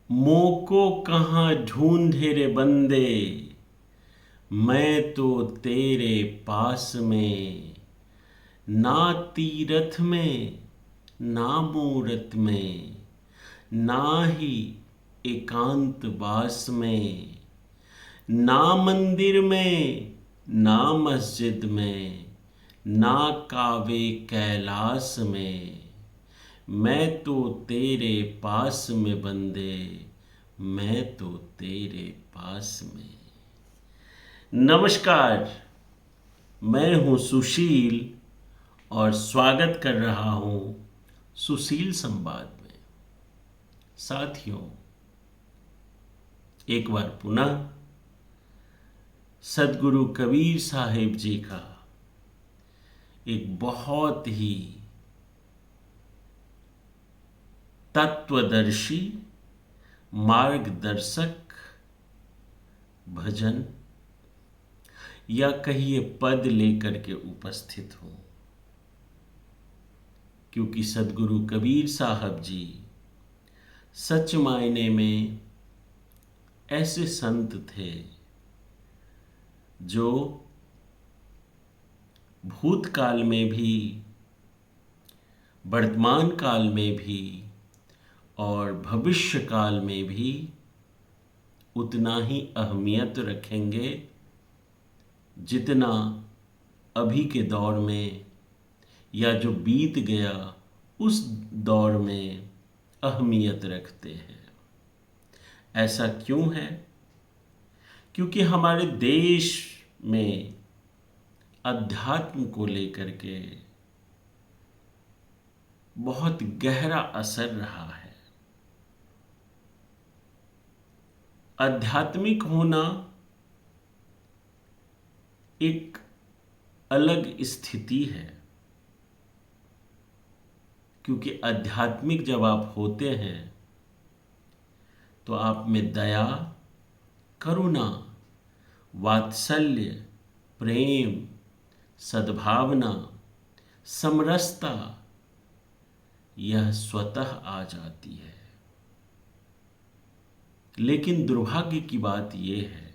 मोको कहाँ ढूंढे रे बंदे, मैं तो तेरे पास में। ना तीरथ में ना मूरत में, ना ही एकांत वास में, ना मंदिर में ना मस्जिद में, ना कावे कैलाश में, मैं तो तेरे पास में बंदे, मैं तो तेरे पास में। नमस्कार, मैं हूं सुशील और स्वागत कर रहा हूं सुशील संवाद में। साथियों, एक बार पुनः सदगुरु कबीर साहिब जी का एक बहुत ही तत्वदर्शी मार्गदर्शक भजन या कहिए पद लेकर के उपस्थित हूं, क्योंकि सदगुरु कबीर साहब जी सच मायने में ऐसे संत थे जो भूतकाल में भी, वर्तमान काल में भी और भविष्य काल में भी उतना ही अहमियत रखेंगे जितना अभी के दौर में या जो बीत गया उस दौर में अहमियत रखते हैं। ऐसा क्यों है? क्योंकि हमारे देश में अध्यात्म को लेकर के बहुत गहरा असर रहा है। आध्यात्मिक होना एक अलग स्थिति है, क्योंकि आध्यात्मिक जब आप होते हैं तो आप में दया, करुणा, वात्सल्य, प्रेम, सद्भावना, समरसता यह स्वतः आ जाती है। लेकिन दुर्भाग्य की बात यह है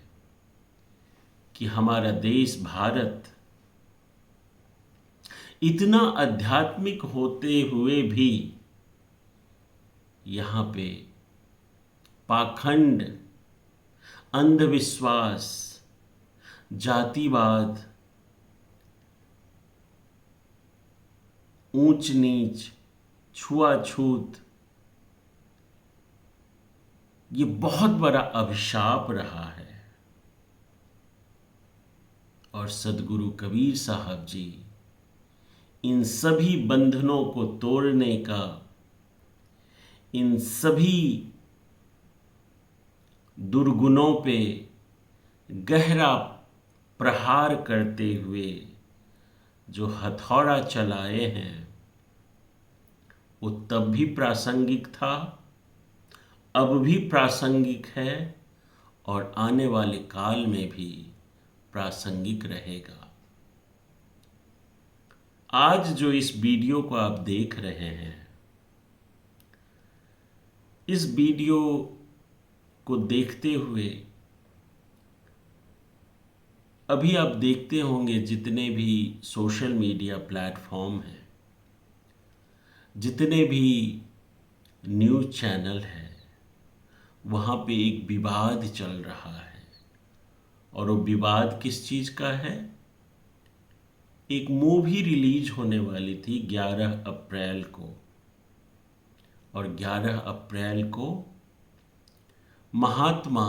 कि हमारा देश भारत इतना आध्यात्मिक होते हुए भी यहाँ पे पाखंड, अंधविश्वास, जातिवाद, ऊंच नीच, छुआछूत ये बहुत बड़ा अभिशाप रहा है। और सदगुरु कबीर साहब जी इन सभी बंधनों को तोड़ने का, इन सभी दुर्गुणों पे गहरा प्रहार करते हुए जो हथौड़ा चलाए हैं वो तब भी प्रासंगिक था, अब भी प्रासंगिक है और आने वाले काल में भी प्रासंगिक रहेगा। आज जो इस वीडियो को आप देख रहे हैं, इस वीडियो को देखते हुए अभी आप देखते होंगे जितने भी सोशल मीडिया प्लेटफॉर्म हैं, जितने भी न्यूज़ चैनल हैं, वहाँ पे एक विवाद चल रहा है। और वो विवाद किस चीज़ का है? एक मूवी रिलीज होने वाली थी 11 अप्रैल को, और 11 अप्रैल को महात्मा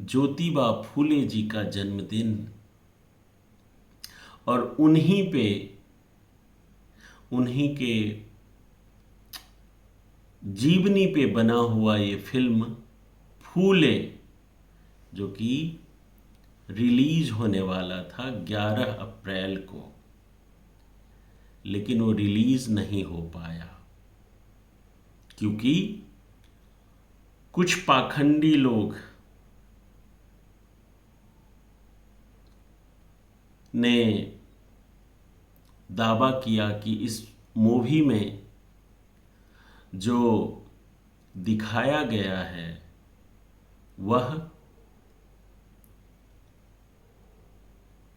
ज्योतिबा फूले जी का जन्मदिन, और उन्हीं के जीवनी पे बना हुआ ये फिल्म फूले, जो कि रिलीज होने वाला था 11 अप्रैल को, लेकिन वो रिलीज नहीं हो पाया क्योंकि कुछ पाखंडी लोग ने दावा किया कि इस मूवी में जो दिखाया गया है वह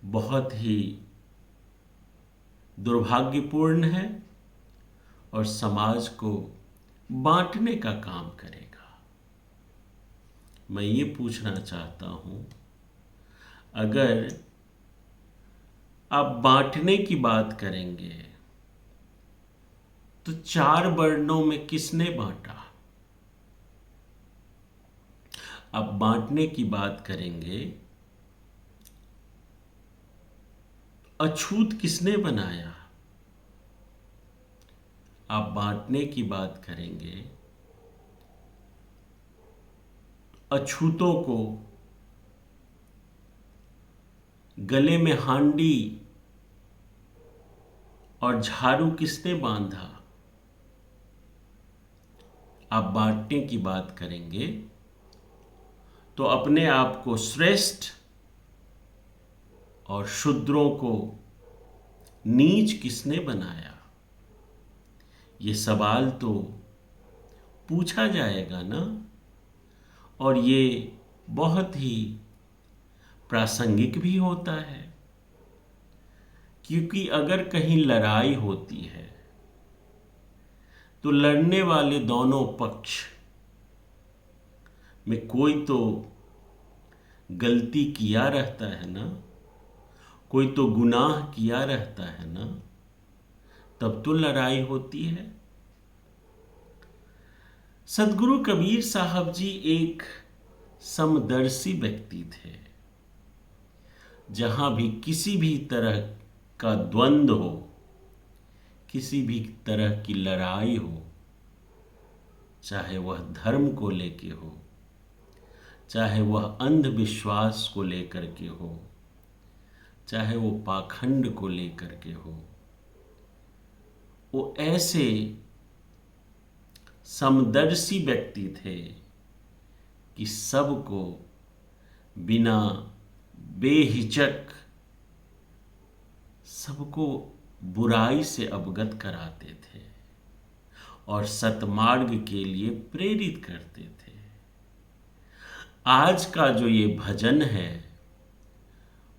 बहुत ही दुर्भाग्यपूर्ण है और समाज को बांटने का काम करेगा। मैं ये पूछना चाहता हूं, अगर आप बांटने की बात करेंगे तो 4 वर्णों में किसने बांटा? आप बांटने की बात करेंगे, अछूत किसने बनाया? आप बांटने की बात करेंगे, अछूतों को गले में हांडी और झाड़ू किसने बांधा? आप बांटने की बात करेंगे तो अपने आप को श्रेष्ठ और शूद्रों को नीच किसने बनाया? ये सवाल तो पूछा जाएगा ना। और ये बहुत ही प्रासंगिक भी होता है, क्योंकि अगर कहीं लड़ाई होती है तो लड़ने वाले दोनों पक्ष में कोई तो गलती किया रहता है ना, कोई तो गुनाह किया रहता है ना, तब तो लड़ाई होती है। सदगुरु कबीर साहब जी एक समदर्शी व्यक्ति थे। जहां भी किसी भी तरह का द्वंद्व हो, किसी भी तरह की लड़ाई हो, चाहे वह धर्म को लेके हो, चाहे वह अंधविश्वास को लेकर के हो, चाहे वो पाखंड को लेकर के हो, वो ऐसे समदर्शी व्यक्ति थे कि सबको बिना बेहिचक सबको बुराई से अवगत कराते थे और सतमार्ग के लिए प्रेरित करते थे। आज का जो ये भजन है,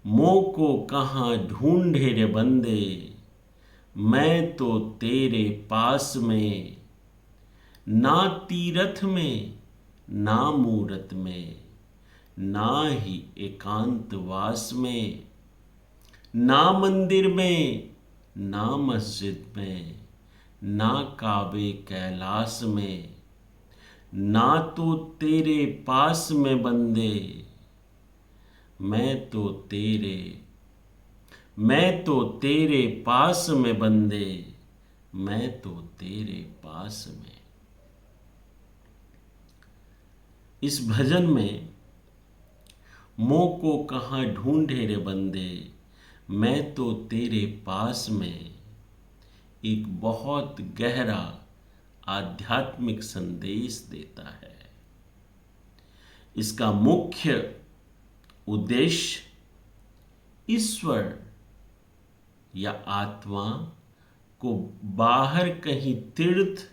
मोह को कहाँ ढूंढे रे बंदे, मैं तो तेरे पास में, ना तीरथ में ना मूरत में, ना ही एकांतवास में, ना मंदिर में ना मस्जिद में, ना काबे कैलाश में, ना तो तेरे पास में बंदे, मैं तो तेरे पास में बंदे, मैं तो तेरे पास में। इस भजन में मोह को कहाँ ढूंढे रे बंदे, मैं तो तेरे पास में, एक बहुत गहरा आध्यात्मिक संदेश देता है। इसका मुख्य उद्देश्य ईश्वर या आत्मा को बाहर कहीं तीर्थ,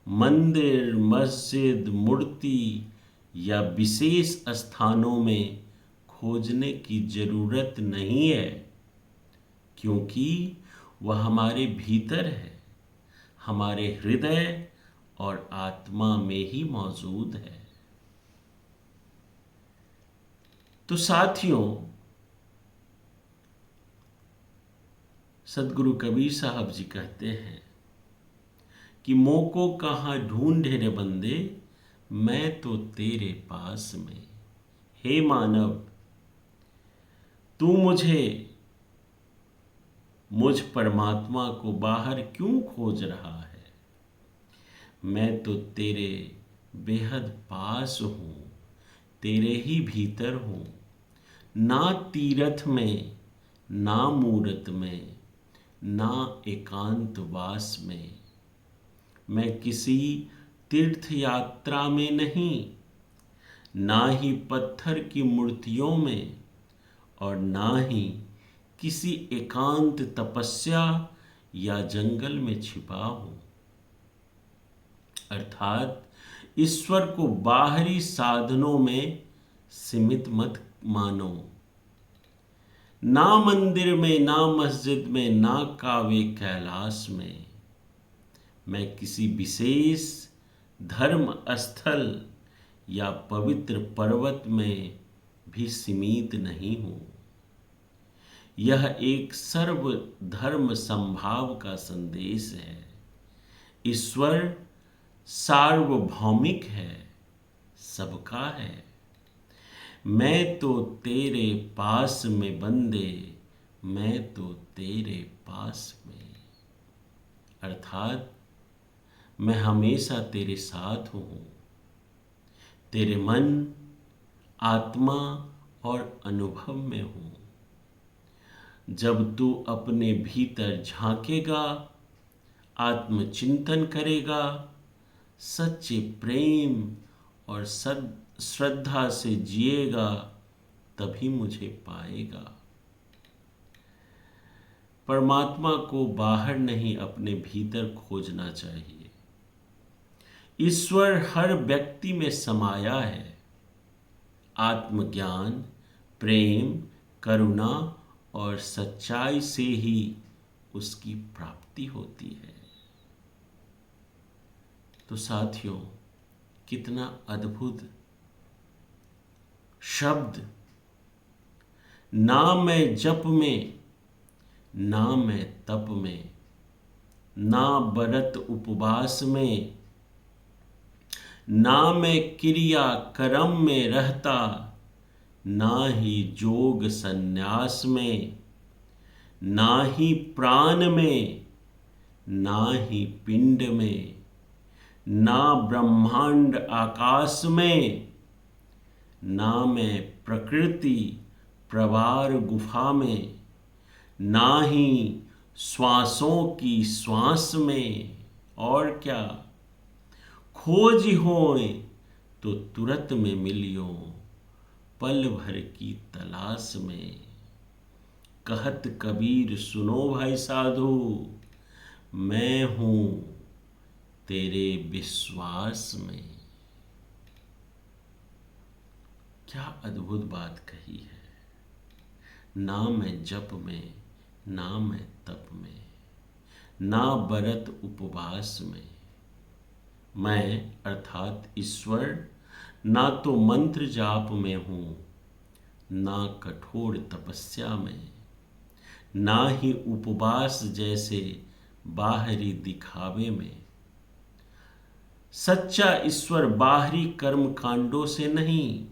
मंदिर, मस्जिद, मूर्ति या विशेष स्थानों में खोजने की जरूरत नहीं है, क्योंकि वह हमारे भीतर है, हमारे हृदय और आत्मा में ही मौजूद है। तो साथियों, सदगुरु कबीर साहब जी कहते हैं कि मोह को कहाँ ढूंढे रे बंदे, मैं तो तेरे पास में। हे मानव, तू मुझ परमात्मा को बाहर क्यों खोज रहा है? मैं तो तेरे बेहद पास हूँ, तेरे ही भीतर हूँ। ना तीरथ में ना मूरत में ना एकांतवास में, मैं किसी तीर्थ यात्रा में नहीं, ना ही पत्थर की मूर्तियों में, और ना ही किसी एकांत तपस्या या जंगल में छिपा हूं। अर्थात ईश्वर को बाहरी साधनों में सीमित मत मानो। ना मंदिर में, ना मस्जिद में, ना कावे कैलाश में। मैं किसी विशेष धर्म स्थल या पवित्र पर्वत में भी सीमित नहीं हूँ। यह एक सर्व धर्म संभाव का संदेश है। ईश्वर सार्वभौमिक है, सबका है। मैं तो तेरे पास में बंदे, मैं तो तेरे पास में। अर्थात मैं हमेशा तेरे साथ हूँ, तेरे मन, आत्मा और अनुभव में हूँ। जब तू अपने भीतर झांकेगा, आत्मचिंतन करेगा, सच्चे प्रेम और श्रद्धा से जिएगा, तभी मुझे पाएगा। परमात्मा को बाहर नहीं, अपने भीतर खोजना चाहिए। ईश्वर हर व्यक्ति में समाया है। आत्मज्ञान, प्रेम, करुणा और सच्चाई से ही उसकी प्राप्ति होती है। तो साथियों, कितना अद्भुत शब्द। ना मैं जप में, ना मैं तप में, ना व्रत उपवास में, ना मैं क्रिया कर्म में रहता, ना ही जोग संन्यास में, ना ही प्राण में, ना ही पिंड में, ना ब्रह्मांड आकाश में, ना मैं प्रकृति प्रवार गुफा में, ना ही श्वासों की श्वास में। और क्या खोज होए तो तुरंत में मिलियो, पल भर की तलाश में। कहत कबीर सुनो भाई साधु, मैं हूँ तेरे विश्वास में। क्या अद्भुत बात कही है। ना मैं जप में, ना मैं तप में, ना व्रत उपवास में। मैं अर्थात ईश्वर ना तो मंत्र जाप में हूँ, ना कठोर तपस्या में, ना ही उपवास जैसे बाहरी दिखावे में। सच्चा ईश्वर बाहरी कर्म कांडों से नहीं,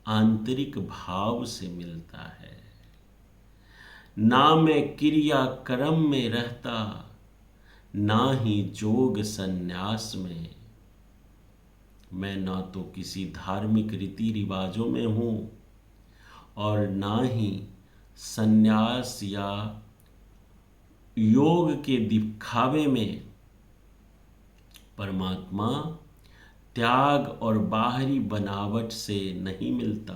आंतरिक भाव से मिलता है। ना मैं क्रिया कर्म में रहता, ना ही जोग संन्यास में। मैं ना तो किसी धार्मिक रीति रिवाजों में हूँ और ना ही संन्यास या योग के दिखावे में। परमात्मा त्याग और बाहरी बनावट से नहीं मिलता,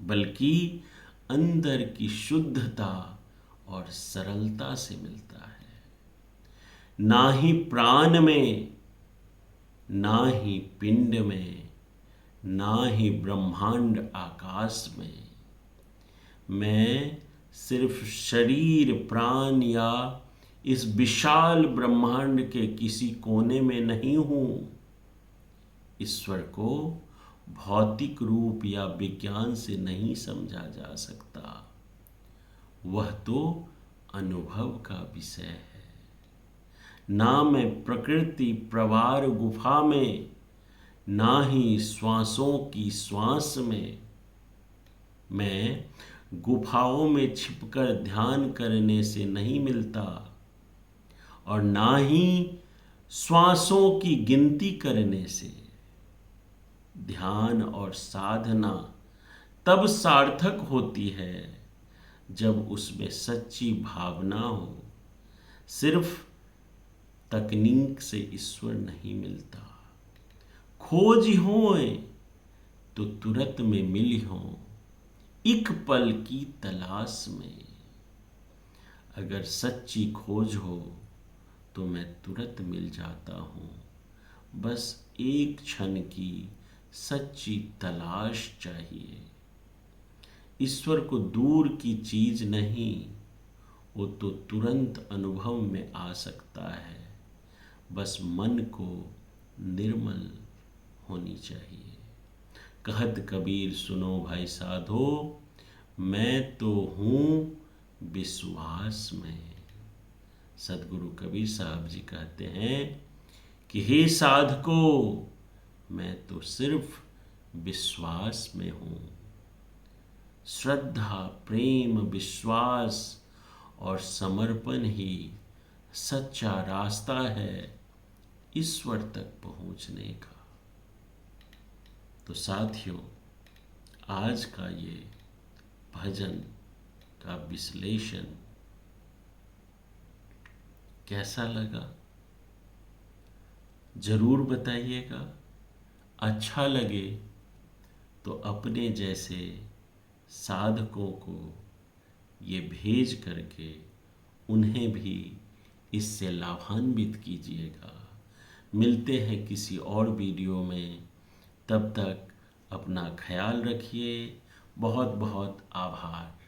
बल्कि अंदर की शुद्धता और सरलता से मिलता है। ना ही प्राण में, ना ही पिंड में, ना ही ब्रह्मांड आकाश में। मैं सिर्फ शरीर, प्राण या इस विशाल ब्रह्मांड के किसी कोने में नहीं हूँ। ईश्वर को भौतिक रूप या विज्ञान से नहीं समझा जा सकता, वह तो अनुभव का विषय है। ना मैं प्रकृति प्रवार गुफा में, ना ही श्वासों की श्वास में। मैं गुफाओं में छिपकर ध्यान करने से नहीं मिलता और ना ही श्वासों की गिनती करने से। ध्यान और साधना तब सार्थक होती है जब उसमें सच्ची भावना हो। सिर्फ तकनीक से ईश्वर नहीं मिलता। खोज होए तो तुरंत में मिली हो, एक पल की तलाश में। अगर सच्ची खोज हो तो मैं तुरंत मिल जाता हूँ, बस एक क्षण की सच्ची तलाश चाहिए। ईश्वर को दूर की चीज नहीं, वो तो तुरंत अनुभव में आ सकता है। बस मन को निर्मल होनी चाहिए। कहत कबीर सुनो भाई साधो, मैं तो हूँ विश्वास में। सदगुरु कबीर साहब जी कहते हैं कि हे साधको, मैं तो सिर्फ विश्वास में हूँ। श्रद्धा, प्रेम, विश्वास और समर्पण ही सच्चा रास्ता है ईश्वर तक पहुँचने का। तो साथियों, आज का ये भजन का विश्लेषण कैसा लगा जरूर बताइएगा। अच्छा लगे तो अपने जैसे साधकों को ये भेज करके उन्हें भी इससे लाभान्वित कीजिएगा। मिलते हैं किसी और वीडियो में, तब तक अपना ख्याल रखिए। बहुत बहुत आभार।